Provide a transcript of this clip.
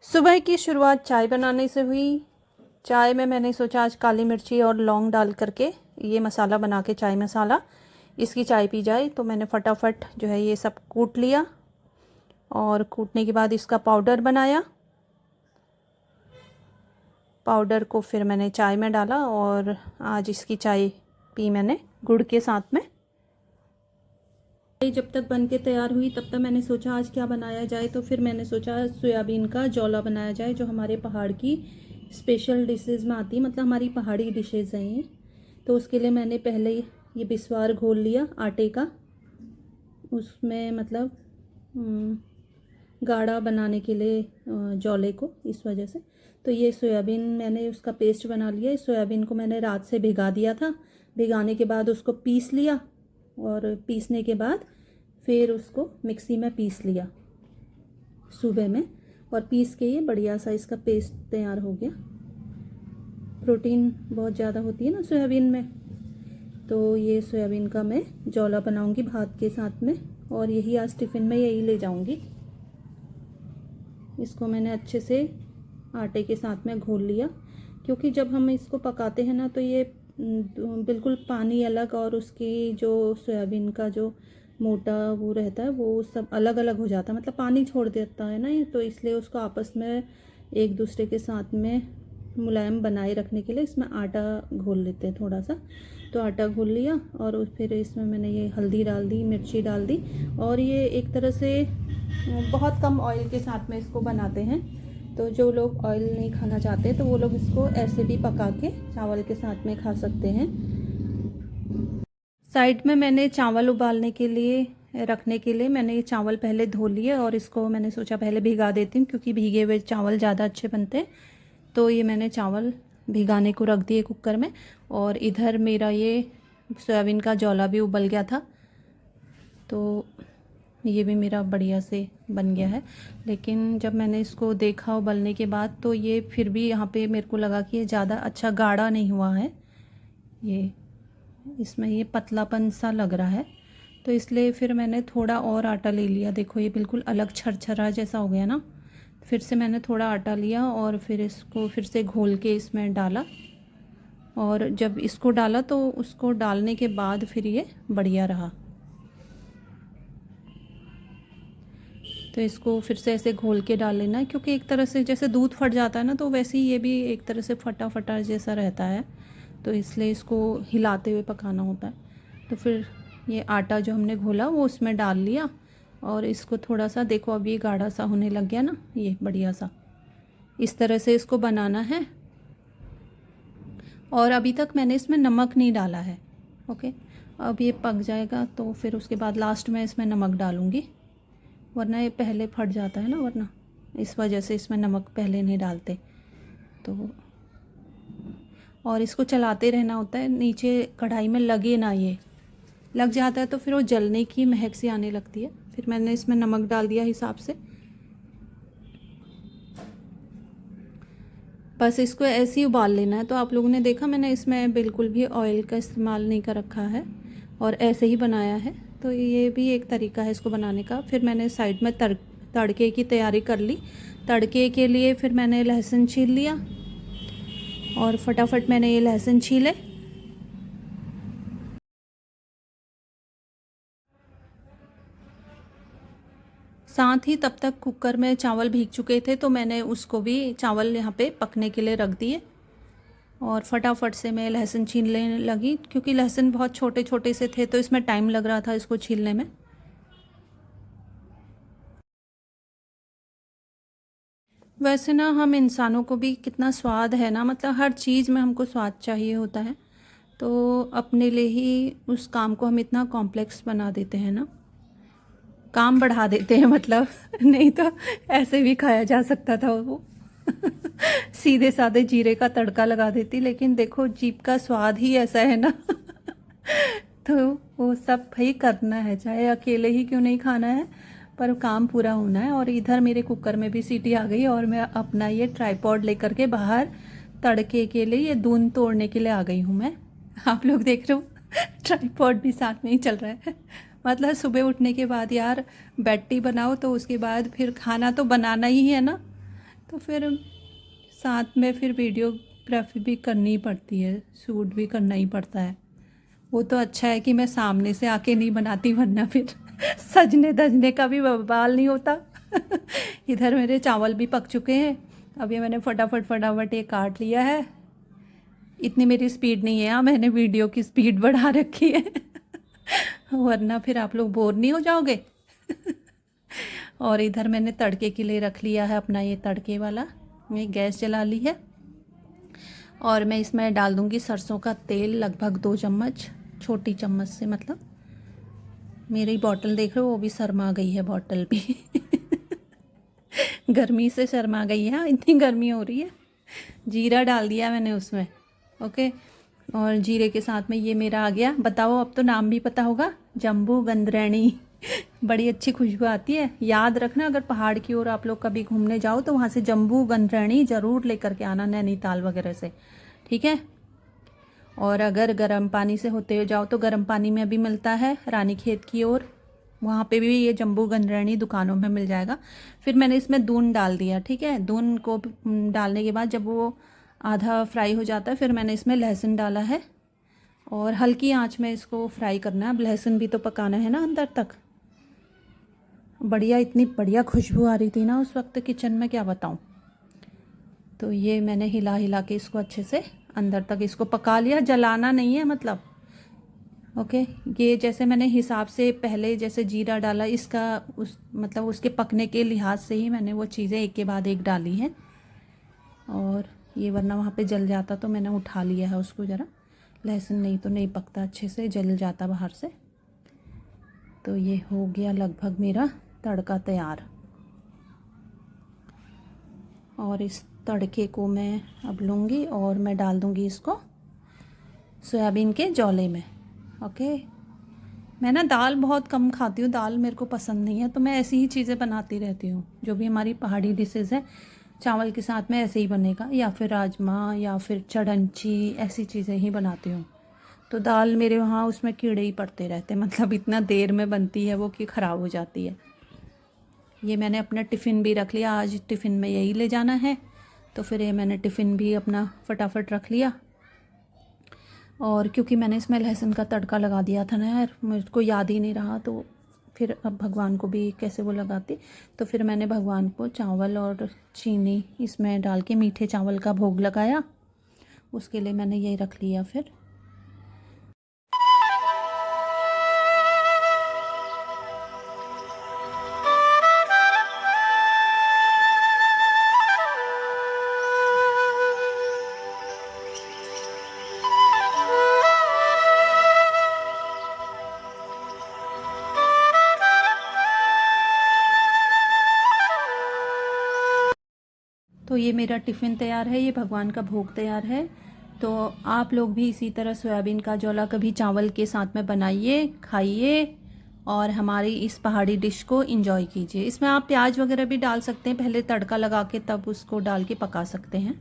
सुबह की शुरुआत चाय बनाने से हुई। चाय में मैंने सोचा आज काली मिर्ची और लौंग डाल करके ये मसाला बना के, चाय मसाला, इसकी चाय पी जाए। तो मैंने फटाफट जो है ये सब कूट लिया और कूटने के बाद इसका पाउडर बनाया। पाउडर को फिर मैंने चाय में डाला और आज इसकी चाय पी मैंने गुड़ के साथ में। जब तक बन के तैयार हुई तब तक मैंने सोचा आज क्या बनाया जाए। तो फिर मैंने सोचा सोयाबीन का जौला बनाया जाए, जो हमारे पहाड़ की स्पेशल डिशेज़ में आती है, मतलब हमारी पहाड़ी डिशेज़ हैं ये। तो उसके लिए मैंने पहले ये बिस्वार घोल लिया आटे का, उसमें मतलब गाढ़ा बनाने के लिए जौले को, इस वजह से। तो ये सोयाबीन मैंने उसका पेस्ट बना लिया। इस सोयाबीन को मैंने रात से भिगा दिया था। भिगाने के बाद उसको पीस लिया और पीसने के बाद फिर उसको मिक्सी में पीस लिया सुबह में, और पीस के ये बढ़िया सा इसका पेस्ट तैयार हो गया। प्रोटीन बहुत ज़्यादा होती है ना सोयाबीन में, तो ये सोयाबीन का मैं जौला बनाऊंगी भात के साथ में, और यही आज टिफ़िन में यही ले जाऊंगी। इसको मैंने अच्छे से आटे के साथ में घोल लिया, क्योंकि जब हम इसको पकाते हैं ना तो ये बिल्कुल पानी अलग और उसकी जो सोयाबीन का जो मोटा वो रहता है वो सब अलग अलग हो जाता है, मतलब पानी छोड़ देता है ना ये। तो इसलिए उसको आपस में एक दूसरे के साथ में मुलायम बनाए रखने के लिए इसमें आटा घोल लेते हैं थोड़ा सा। तो आटा घोल लिया और फिर इसमें मैंने ये हल्दी डाल दी, मिर्ची डाल दी, और ये एक तरह से बहुत कम ऑयल के साथ में इसको बनाते हैं। तो जो लोग ऑयल नहीं खाना चाहते तो वो लोग इसको ऐसे भी पका के चावल के साथ में खा सकते हैं। साइड में मैंने चावल उबालने के लिए रखने के लिए मैंने ये चावल पहले धो लिए, और इसको मैंने सोचा पहले भिगा देती हूँ, क्योंकि भीगे हुए चावल ज़्यादा अच्छे बनते हैं। तो ये मैंने चावल भिगाने को रख दिए कुकर में, और इधर मेरा ये सोयाबीन का जौला भी उबल गया था। तो ये भी मेरा बढ़िया से बन गया है। लेकिन जब मैंने इसको देखा उबलने के बाद तो ये फिर भी यहाँ पे मेरे को लगा कि ये ज़्यादा अच्छा गाढ़ा नहीं हुआ है, ये इसमें ये पतलापन सा लग रहा है। तो इसलिए फिर मैंने थोड़ा और आटा ले लिया। देखो ये बिल्कुल अलग छरछरा जैसा हो गया ना। फिर से मैंने थोड़ा आटा लिया और फिर इसको फिर से घोल के इसमें डाला, और जब इसको डाला तो उसको डालने के बाद फिर ये बढ़िया रहा। तो इसको फिर से ऐसे घोल के डाल लेना है, क्योंकि एक तरह से जैसे दूध फट जाता है ना, तो वैसे ही ये भी एक तरह से फटा फटा जैसा रहता है। तो इसलिए इसको हिलाते हुए पकाना होता है। तो फिर ये आटा जो हमने घोला वो उसमें डाल लिया, और इसको थोड़ा सा देखो अब ये गाढ़ा सा होने लग गया ना, ये बढ़िया सा। इस तरह से इसको बनाना है। और अभी तक मैंने इसमें नमक नहीं डाला है। ओके, अब ये पक जाएगा तो फिर उसके बाद लास्ट में इसमें नमक डालूँगी, वरना ये पहले फट जाता है ना, वरना इस वजह से इसमें नमक पहले नहीं डालते। तो और इसको चलाते रहना होता है, नीचे कढ़ाई में लगे ना, ये लग जाता है तो फिर वो जलने की महक सी आने लगती है। फिर मैंने इसमें नमक डाल दिया हिसाब से। बस इसको ऐसे ही उबाल लेना है। तो आप लोगों ने देखा मैंने इसमें बिल्कुल भी ऑयल का इस्तेमाल नहीं कर रखा है और ऐसे ही बनाया है। तो ये भी एक तरीका है इसको बनाने का। फिर मैंने साइड में तड़के की तैयारी कर ली। तड़के के लिए फिर मैंने लहसुन छील लिया, और फटाफट मैंने ये लहसुन छीले। साथ ही तब तक कुकर में चावल भीग चुके थे, तो मैंने उसको भी चावल यहाँ पे पकने के लिए रख दिए, और फटाफट से मैं लहसुन छीलने लगी, क्योंकि लहसुन बहुत छोटे छोटे से थे तो इसमें टाइम लग रहा था इसको छीलने में। वैसे ना हम इंसानों को भी कितना स्वाद है ना, मतलब हर चीज़ में हमको स्वाद चाहिए होता है। तो अपने लिए ही उस काम को हम इतना कॉम्प्लेक्स बना देते हैं ना, काम बढ़ा देते हैं मतलब। नहीं तो ऐसे भी खाया जा सकता था वो। सीधे साधे जीरे का तड़का लगा देती, लेकिन देखो जीभ का स्वाद ही ऐसा है ना। तो वो सब भाई करना है, चाहे अकेले ही क्यों नहीं खाना है, पर काम पूरा होना है। और इधर मेरे कुकर में भी सीटी आ गई, और मैं अपना ये ट्राइपॉड लेकर के बाहर तड़के के लिए ये दून तोड़ने के लिए आ गई हूँ मैं। आप लोग देख रहे हो ट्राइपॉड भी साथ में ही चल रहा है। मतलब सुबह उठने के बाद यार बैटी बनाओ तो उसके बाद फिर खाना तो बनाना ही है ना। तो फिर साथ में फिर वीडियोग्राफी भी करनी पड़ती है, शूट भी करना ही पड़ता है। वो तो अच्छा है कि मैं सामने से आके नहीं बनाती, वरना फिर सजने धजने का भी बवाल नहीं होता। इधर मेरे चावल भी पक चुके हैं। अब ये मैंने फटाफट ये काट लिया है। इतनी मेरी स्पीड नहीं है, हाँ मैंने वीडियो की स्पीड बढ़ा रखी है वरना फिर आप लोग बोर नहीं हो जाओगे। और इधर मैंने तड़के के लिए रख लिया है अपना ये तड़के वाला, मैं गैस जला ली है और मैं इसमें डाल दूँगी सरसों का तेल, लगभग 2 चम्मच, छोटी चम्मच से मतलब। मेरी बॉटल देख रहे हो, वो भी शर्मा गई है बॉटल भी गर्मी से शर्मा गई है, इतनी गर्मी हो रही है। जीरा डाल दिया मैंने उसमें, ओके। और जीरे के साथ में ये मेरा आ गया, बताओ अब तो नाम भी पता होगा, जम्बू गंधरेनी। बड़ी अच्छी खुशबू आती है। याद रखना, अगर पहाड़ की ओर आप लोग कभी घूमने जाओ तो वहाँ से जम्बू गंधरेनी ज़रूर लेकर के आना, नैनीताल वगैरह से, ठीक है। और अगर गर्म पानी से होते हुए जाओ तो गर्म पानी में भी मिलता है, रानीखेत की ओर, वहाँ पे भी ये जम्बू गंधरेनी दुकानों में मिल जाएगा। फिर मैंने इसमें दून डाल दिया, ठीक है। दून को डालने के बाद जब वो आधा फ्राई हो जाता है, फिर मैंने इसमें लहसुन डाला है और हल्की आंच में इसको फ्राई करना है। अब लहसुन भी तो पकाना है ना अंदर तक। बढ़िया, इतनी बढ़िया खुशबू आ रही थी ना उस वक्त किचन में, क्या बताऊँ। तो ये मैंने हिला हिला के इसको अच्छे से अंदर तक इसको पका लिया, जलाना नहीं है मतलब, ओके। ये जैसे मैंने हिसाब से पहले जैसे जीरा डाला, इसका उस मतलब उसके पकने के लिहाज से ही मैंने वो चीज़ें एक के बाद एक डाली हैं। और ये वरना वहाँ पे जल जाता, तो मैंने उठा लिया है उसको ज़रा। लहसुन नहीं तो नहीं पकता अच्छे से, जल जाता बाहर से। तो ये हो गया लगभग मेरा तड़का तैयार। और इस तड़के को मैं अब लूँगी और मैं डाल दूँगी इसको सोयाबीन के जौले में, ओके। मैं ना दाल बहुत कम खाती हूँ, दाल मेरे को पसंद नहीं है, तो मैं ऐसी ही चीज़ें बनाती रहती हूँ। जो भी हमारी पहाड़ी डिशेज़ है, चावल के साथ में ऐसे ही बनेगा, या फिर राजमा या फिर चढ़ंची, ऐसी चीज़ें ही बनाती हूँ। तो दाल मेरे वहाँ उसमें कीड़े ही पड़ते रहते हैं, मतलब इतना देर में बनती है वो कि ख़राब हो जाती है। ये मैंने अपना टिफ़िन भी रख लिया, आज टिफ़िन में यही ले जाना है, तो फिर ये मैंने टिफ़िन भी अपना फटाफट रख लिया। और क्योंकि मैंने इसमें लहसुन का तड़का लगा दिया था ना यार, मुझको याद ही नहीं रहा, तो फिर अब भगवान को भी कैसे वो लगाती। तो फिर मैंने भगवान को चावल और चीनी इसमें डाल के मीठे चावल का भोग लगाया, उसके लिए मैंने यही रख लिया। फिर तो ये मेरा टिफ़िन तैयार है, ये भगवान का भोग तैयार है। तो आप लोग भी इसी तरह सोयाबीन का जौला कभी चावल के साथ में बनाइए, खाइए और हमारी इस पहाड़ी डिश को एंजॉय कीजिए। इसमें आप प्याज वगैरह भी डाल सकते हैं, पहले तड़का लगा के तब उसको डाल के पका सकते हैं।